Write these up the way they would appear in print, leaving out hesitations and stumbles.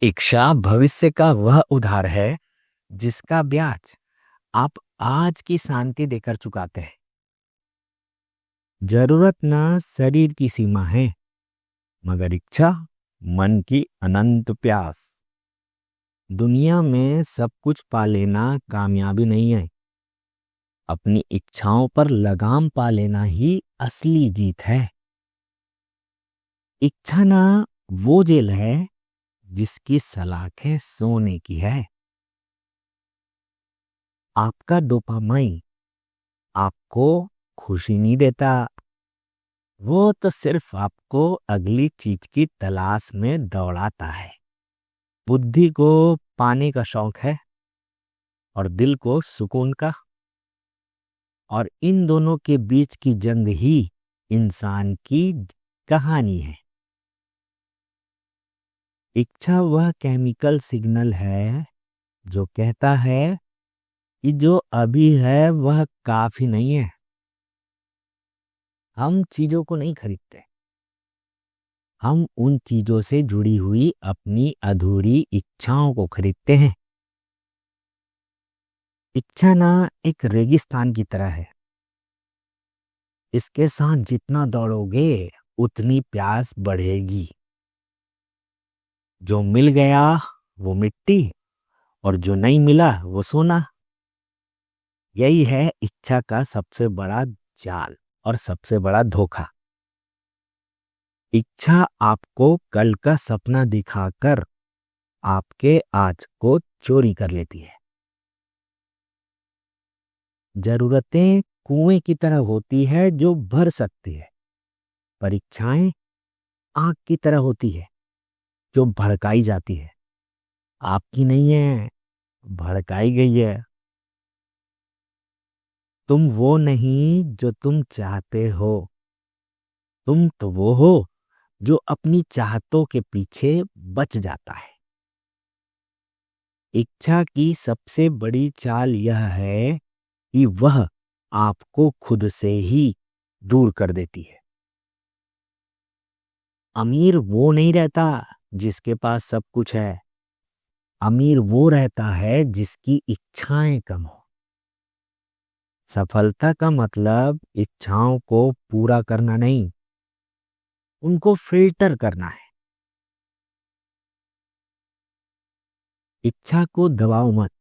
इच्छा भविष्य का वह उधार है जिसका ब्याज आप आज की शांति देकर चुकाते हैं। जरूरत ना शरीर की सीमा है, मगर इच्छा मन की अनंत प्यास। दुनिया में सब कुछ पा लेना कामयाबी नहीं है, अपनी इच्छाओं पर लगाम पा लेना ही असली जीत है। इच्छा ना वो जेल है जिसकी सलाखें सोने की है। आपका डोपामाइन आपको खुशी नहीं देता, वो तो सिर्फ आपको अगली चीज की तलाश में दौड़ाता है। बुद्धि को पाने का शौक है और दिल को सुकून का, और इन दोनों के बीच की जंग ही इंसान की कहानी है। इच्छा वह केमिकल सिग्नल है जो कहता है कि जो अभी है वह काफी नहीं है। हम चीजों को नहीं खरीदते, हम उन चीजों से जुड़ी हुई अपनी अधूरी इच्छाओं को खरीदते हैं। इच्छा ना एक रेगिस्तान की तरह है, इसके साथ जितना दौड़ोगे उतनी प्यास बढ़ेगी। जो मिल गया वो मिट्टी, और जो नहीं मिला वो सोना। यही है इच्छा का सबसे बड़ा जाल और सबसे बड़ा धोखा। इच्छा आपको कल का सपना दिखाकर आपके आज को चोरी कर लेती है। जरूरतें कुएं की तरह होती है जो भर सकती है, पर इच्छाएं आग की तरह होती है जो भड़काई जाती है। आपकी नहीं है, भड़काई गई है। तुम वो नहीं जो तुम चाहते हो, तुम तो वो हो जो अपनी चाहतों के पीछे बच जाता है। इच्छा की सबसे बड़ी चाल यह है कि वह आपको खुद से ही दूर कर देती है। अमीर वो नहीं रहता जिसके पास सब कुछ है, अमीर वो रहता है जिसकी इच्छाएं कम हो। सफलता का मतलब इच्छाओं को पूरा करना नहीं, उनको फिल्टर करना है। इच्छा को दबाओ मत,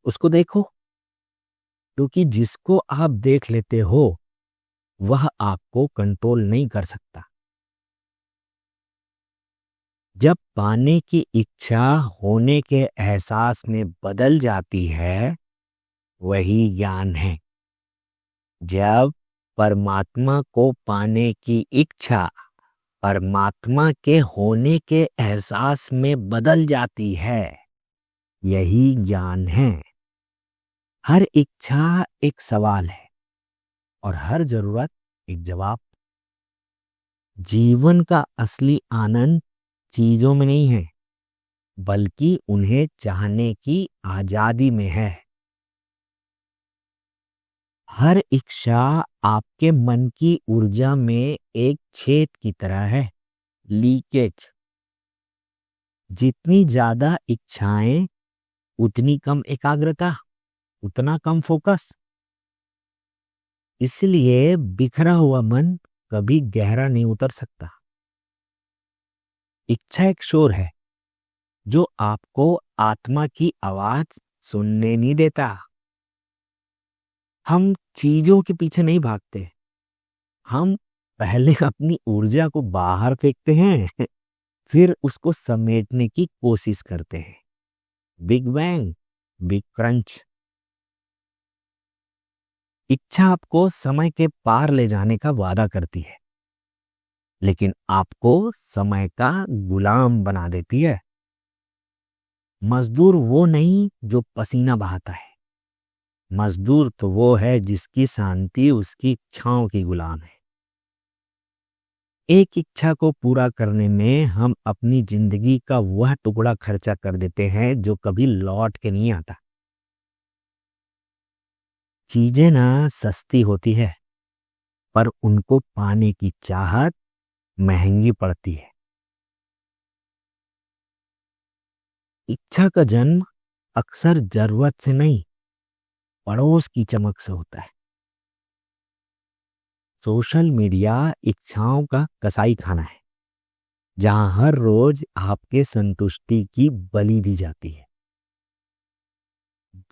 उसको देखो, क्योंकि जिसको आप देख लेते हो वह आपको कंट्रोल नहीं कर सकता। जब पाने की इच्छा होने के एहसास में बदल जाती है, वही ज्ञान है। जब परमात्मा को पाने की इच्छा परमात्मा के होने के एहसास में बदल जाती है, यही ज्ञान है। हर इच्छा एक सवाल है और हर जरूरत एक जवाब। जीवन का असली आनंद चीजों में नहीं है, बल्कि उन्हें चाहने की आजादी में है। हर इच्छा आपके मन की ऊर्जा में एक छेद की तरह है, लीकेज। जितनी ज्यादा इच्छाएं उतनी कम एकाग्रता, उतना कम फोकस। इसलिए बिखरा हुआ मन कभी गहरा नहीं उतर सकता। इच्छा एक शोर है जो आपको आत्मा की आवाज सुनने नहीं देता। हम चीजों के पीछे नहीं भागते, हम पहले अपनी ऊर्जा को बाहर फेंकते हैं, फिर उसको समेटने की कोशिश करते हैं। Big bang, big crunch. इच्छा आपको समय के पार ले जाने का वादा करती है, लेकिन आपको समय का गुलाम बना देती है। मजदूर वो नहीं जो पसीना बहाता है, मजदूर तो वो है जिसकी शांति उसकी इच्छाओं की गुलाम है। एक इच्छा को पूरा करने में हम अपनी जिंदगी का वह टुकड़ा खर्चा कर देते हैं जो कभी लौट के नहीं आता। चीजें ना सस्ती होती है, पर उनको पाने की चाहत महंगी पड़ती है। इच्छा का जन्म अक्सर जरूरत से नहीं, पड़ोस की चमक से होता है। सोशल मीडिया इच्छाओं का कसाई खाना है, जहां हर रोज आपके संतुष्टि की बलि दी जाती है।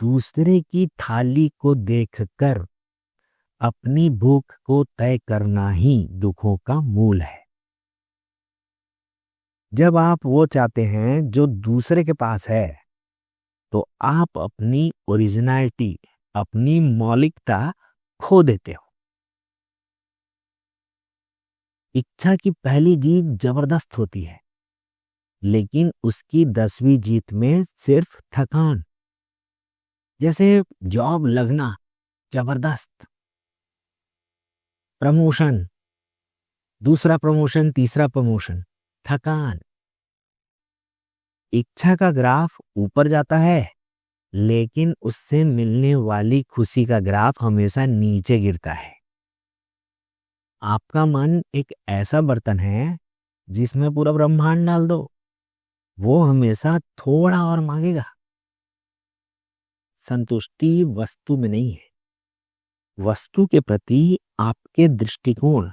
दूसरे की थाली को देखकर अपनी भूख को तय करना ही दुखों का मूल है। जब आप वो चाहते हैं जो दूसरे के पास है, तो आप अपनी ओरिजिनलिटी, अपनी मौलिकता खो देते हो। इच्छा की पहली जीत जबरदस्त होती है, लेकिन उसकी 10वीं जीत में सिर्फ थकान। जैसे जॉब लगना जबरदस्त, प्रमोशन, दूसरा प्रमोशन, तीसरा प्रमोशन, थकान। इच्छा का ग्राफ ऊपर जाता है, लेकिन उससे मिलने वाली खुशी का ग्राफ हमेशा नीचे गिरता है। आपका मन एक ऐसा बर्तन है जिसमें पूरा ब्रह्मांड डाल दो, वो हमेशा थोड़ा और मांगेगा। संतुष्टि वस्तु में नहीं है, वस्तु के प्रति आपके दृष्टिकोण,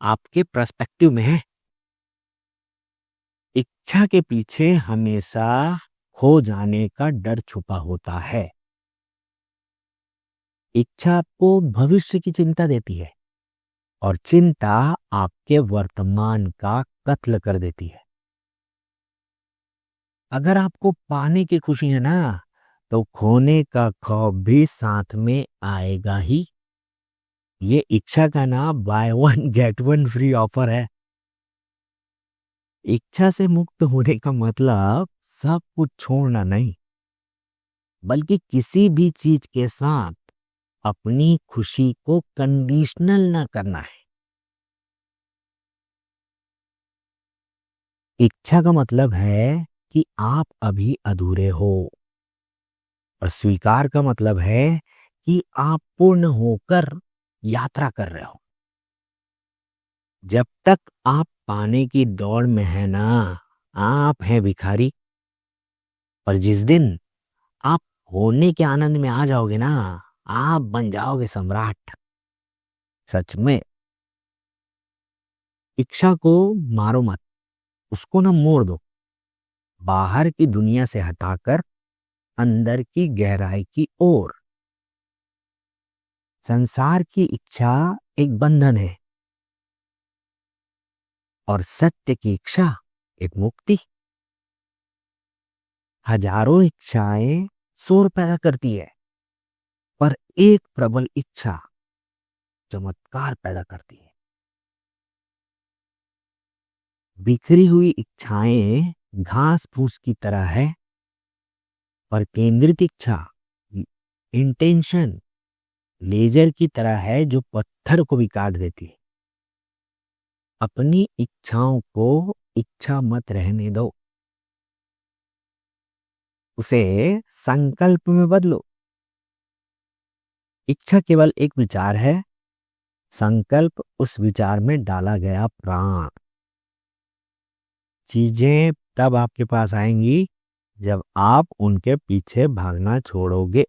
आपके पर्सपेक्टिव में है। इच्छा के पीछे हमेशा खो जाने का डर छुपा होता है। इच्छा आपको भविष्य की चिंता देती है, और चिंता आपके वर्तमान का कत्ल कर देती है। अगर आपको पाने की खुशी है ना, तो खोने का खौफ भी साथ में आएगा ही। ये इच्छा का ना by one get one free offer है। इच्छा से मुक्त होने का मतलब सब कुछ छोड़ना नहीं, बल्कि किसी भी चीज के साथ अपनी खुशी को कंडीशनल ना करना है। इच्छा का मतलब है कि आप अभी अधूरे हो, और स्वीकार का मतलब है कि आप पूर्ण होकर यात्रा कर रहे हो। जब तक आप पाने की दौड़ में है ना, आप हैं भिखारी। और जिस दिन आप होने के आनंद में आ जाओगे ना, आप बन जाओगे सम्राट। सच में इच्छा को मारो मत, उसको ना मोड़ दो। बाहर की दुनिया से हटाकर अंदर की गहराई की ओर। संसार की इच्छा एक बंधन है, और सत्य की इच्छा एक मुक्ति। हजारों इच्छाएं शोर पैदा करती है, पर एक प्रबल इच्छा चमत्कार पैदा करती है। बिखरी हुई इच्छाएं घास फूस की तरह है, पर केंद्रित इच्छा, इंटेंशन, लेजर की तरह है जो पत्थर को भी काट देती है। अपनी इच्छाओं को इच्छा मत रहने दो, उसे संकल्प में बदलो। इच्छा केवल एक विचार है, संकल्प उस विचार में डाला गया प्राण। चीजें तब आपके पास आएंगी जब आप उनके पीछे भागना छोड़ोगे।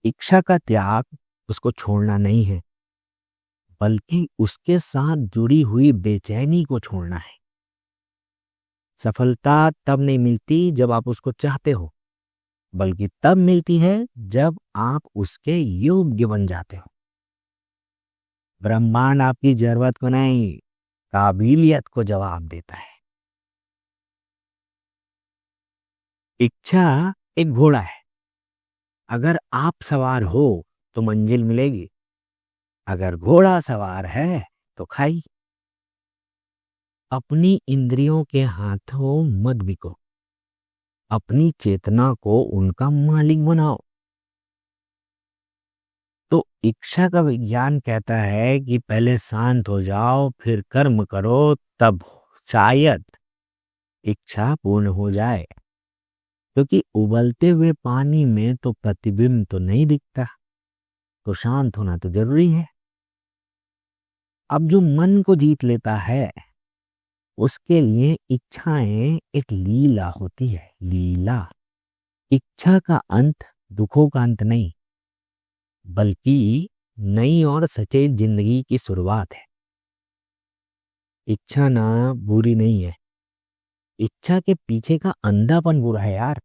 इच्छा का त्याग उसको छोड़ना नहीं है, बल्कि उसके साथ जुड़ी हुई बेचैनी को छोड़ना है। सफलता तब नहीं मिलती जब आप उसको चाहते हो, बल्कि तब मिलती है जब आप उसके योग्य बन जाते हो। ब्रह्मांड आपकी जरूरत को नहीं, काबिलियत को जवाब देता है। इच्छा एक घोड़ा है, अगर आप सवार हो तो मंजिल मिलेगी, अगर घोड़ा सवार है तो खाई। अपनी इंद्रियों के हाथों मत बिको, अपनी चेतना को उनका मालिक बनाओ। तो इच्छा का विज्ञान कहता है कि पहले शांत हो जाओ, फिर कर्म करो, तब शायद इच्छा पूर्ण हो जाए। क्योंकि उबलते हुए पानी में तो प्रतिबिंब तो नहीं दिखता, तो शांत होना तो जरूरी है। अब जो मन को जीत लेता है, उसके लिए इच्छाएं एक लीला होती है, लीला। इच्छा का अंत दुखों का अंत नहीं, बल्कि नई और सच्ची जिंदगी की शुरुआत है। इच्छा ना बुरी नहीं है, इच्छा के पीछे का अंधापन बुरा है यार।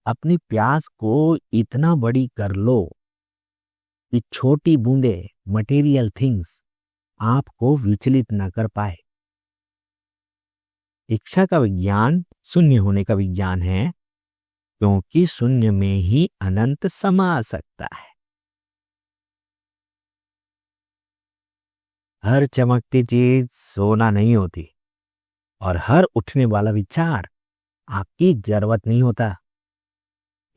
अपनी प्यास को इतना बड़ी कर लो कि छोटी बूंदे मटेरियल थिंग्स आपको विचलित न कर पाए। इच्छा का विज्ञान शून्य होने का विज्ञान है, क्योंकि शून्य में ही अनंत समा सकता है। हर चमकती चीज सोना नहीं होती, और हर उठने वाला विचार आपकी जरूरत नहीं होता।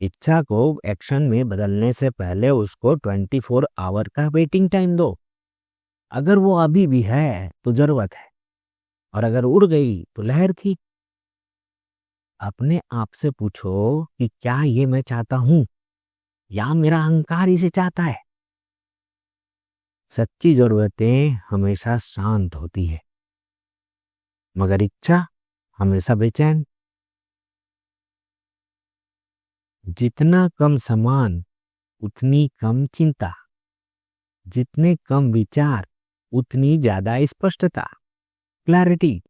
इच्छा को एक्शन में बदलने से पहले उसको 24 आवर का वेटिंग टाइम दो। अगर वो अभी भी है तो जरूरत है, और अगर उड़ गई तो लहर थी। अपने आप से पूछो कि क्या ये मैं चाहता हूं, या मेरा अहंकार इसे चाहता है। सच्ची जरूरतें हमेशा शांत होती है, मगर इच्छा हमेशा बेचैन। जितना कम सामान उतनी कम चिंता, जितने कम विचार उतनी ज्यादा स्पष्टता, क्लैरिटी।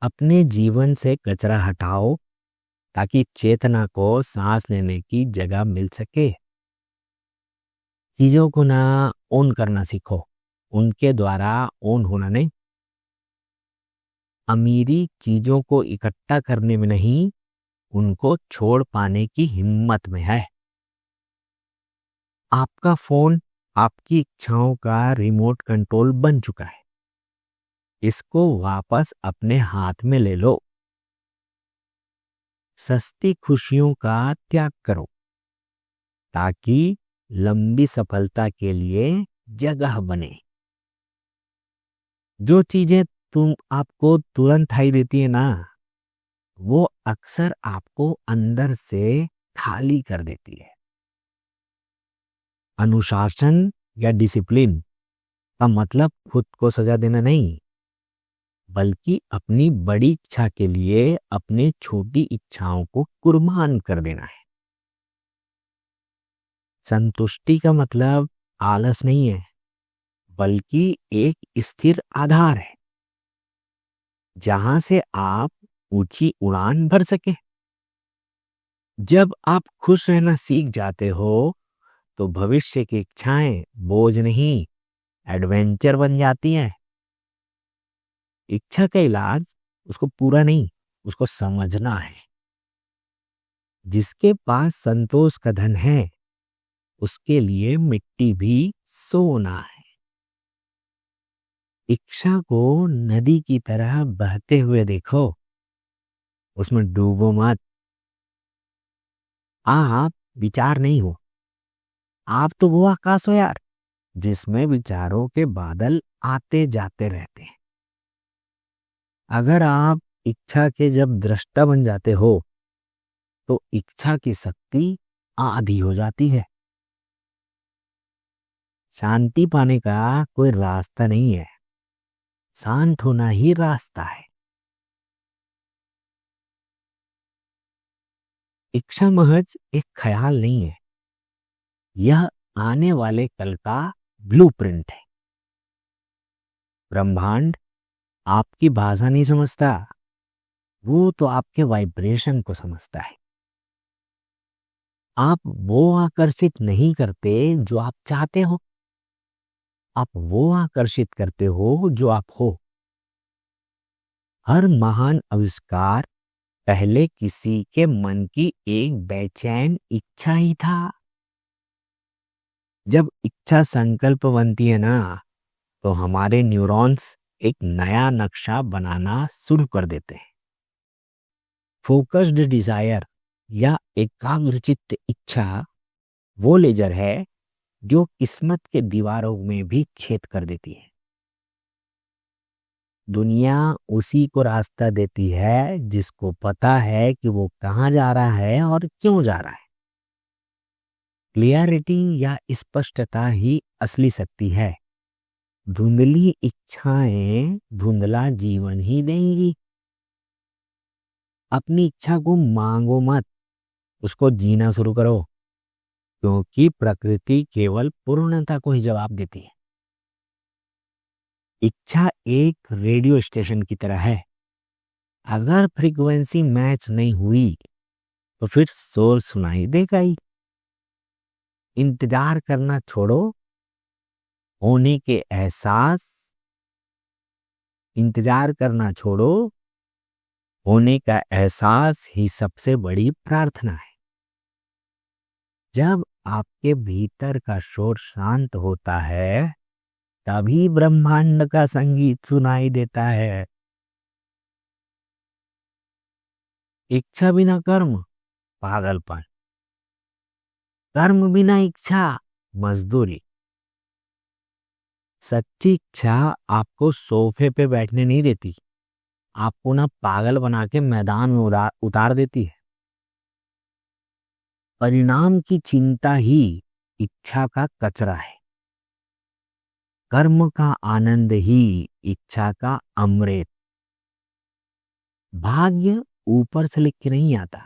अपने जीवन से कचरा हटाओ ताकि चेतना को सांस लेने की जगह मिल सके। चीजों को ना ओन करना सीखो, उनके द्वारा ओन होना नहीं। अमीरी चीजों को इकट्ठा करने में नहीं, उनको छोड़ पाने की हिम्मत में है। आपका फोन आपकी इच्छाओं का रिमोट कंट्रोल बन चुका है। इसको वापस अपने हाथ में ले लो। सस्ती खुशियों का त्याग करो ताकि लंबी सफलता के लिए जगह बने। जो चीजें तुम आपको तुरंत हाई देती है ना, वो अक्सर आपको अंदर से खाली कर देती है। अनुशासन या डिसिप्लिन का मतलब खुद को सजा देना नहीं, बल्कि अपनी बड़ी इच्छा के लिए अपने छोटी इच्छाओं को कुर्बान कर देना है। संतुष्टि का मतलब आलस नहीं है, बल्कि एक स्थिर आधार है जहां से आप ऊंची उड़ान भर सके। जब आप खुश रहना सीख जाते हो तो भविष्य की इच्छाएं बोझ नहीं, एडवेंचर बन जाती हैं। इच्छा का इलाज उसको पूरा नहीं, उसको समझना है। जिसके पास संतोष का धन है, उसके लिए मिट्टी भी सोना है। इच्छा को नदी की तरह बहते हुए देखो, उसमें डूबो मत। आप विचार नहीं हो, आप तो वो आकाश हो यार, जिसमें विचारों के बादल आते जाते रहते हैं। अगर आप इच्छा के जब दृष्टा बन जाते हो तो इच्छा की शक्ति आधी हो जाती है। शांति पाने का कोई रास्ता नहीं है, शांत होना ही रास्ता है। इच्छा महज एक ख्याल नहीं है, यह आने वाले कल का ब्लूप्रिंट है। ब्रह्मांड आपकी भाषा नहीं समझता, वो तो आपके वाइब्रेशन को समझता है। आप वो आकर्षित नहीं करते जो आप चाहते हो, आप वो आकर्षित करते हो जो आप हो। हर महान आविष्कार पहले किसी के मन की एक बेचैन इच्छा ही था। जब इच्छा संकल्प बनती है ना, तो हमारे न्यूरॉन्स एक नया नक्शा बनाना शुरू कर देते हैं। फोकस्ड डिजायर या एकाग्रचित्त इच्छा वो लेजर है जो किस्मत के दीवारों में भी छेद कर देती है। दुनिया उसी को रास्ता देती है जिसको पता है कि वो कहाँ जा रहा है और क्यों जा रहा है। क्लियरिटी या स्पष्टता ही असली शक्ति है। धुंधली इच्छाएं धुंधला जीवन ही देंगी। अपनी इच्छा को मांगो मत, उसको जीना शुरू करो, क्योंकि प्रकृति केवल पूर्णता को ही जवाब देती है। इच्छा एक रेडियो स्टेशन की तरह है। अगर फ्रीक्वेंसी मैच नहीं हुई तो फिर शोर सुनाई देगा ही। इंतजार करना छोड़ो, होने के एहसास इंतजार करना छोड़ो, होने का एहसास ही सबसे बड़ी प्रार्थना है। जब आपके भीतर का शोर शांत होता है, तभी ब्रह्मांड का संगीत सुनाई देता है। इच्छा बिना कर्म पागलपन, कर्म बिना इच्छा मजदूरी। सच्ची इच्छा आपको सोफे पे बैठने नहीं देती, आपको ना पागल बना के मैदान में उतार देती है। परिणाम की चिंता ही इच्छा का कचरा है। कर्म का आनंद ही इच्छा का अमृत। भाग्य ऊपर से लिख के नहीं आता,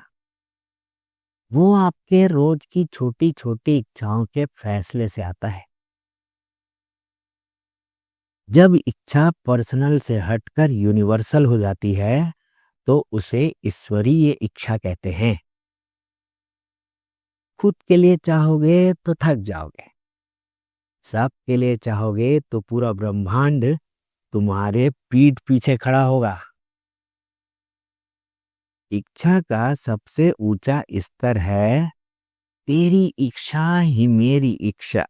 वो आपके रोज की छोटी छोटी इच्छाओं के फैसले से आता है। जब इच्छा पर्सनल से हटकर यूनिवर्सल हो जाती है, तो उसे ईश्वरीय इच्छा कहते हैं। खुद के लिए चाहोगे तो थक जाओगे, सबके लिए चाहोगे तो पूरा ब्रह्मांड तुम्हारे पीठ पीछे खड़ा होगा। इच्छा का सबसे ऊंचा स्तर है तेरी इच्छा ही मेरी इच्छा।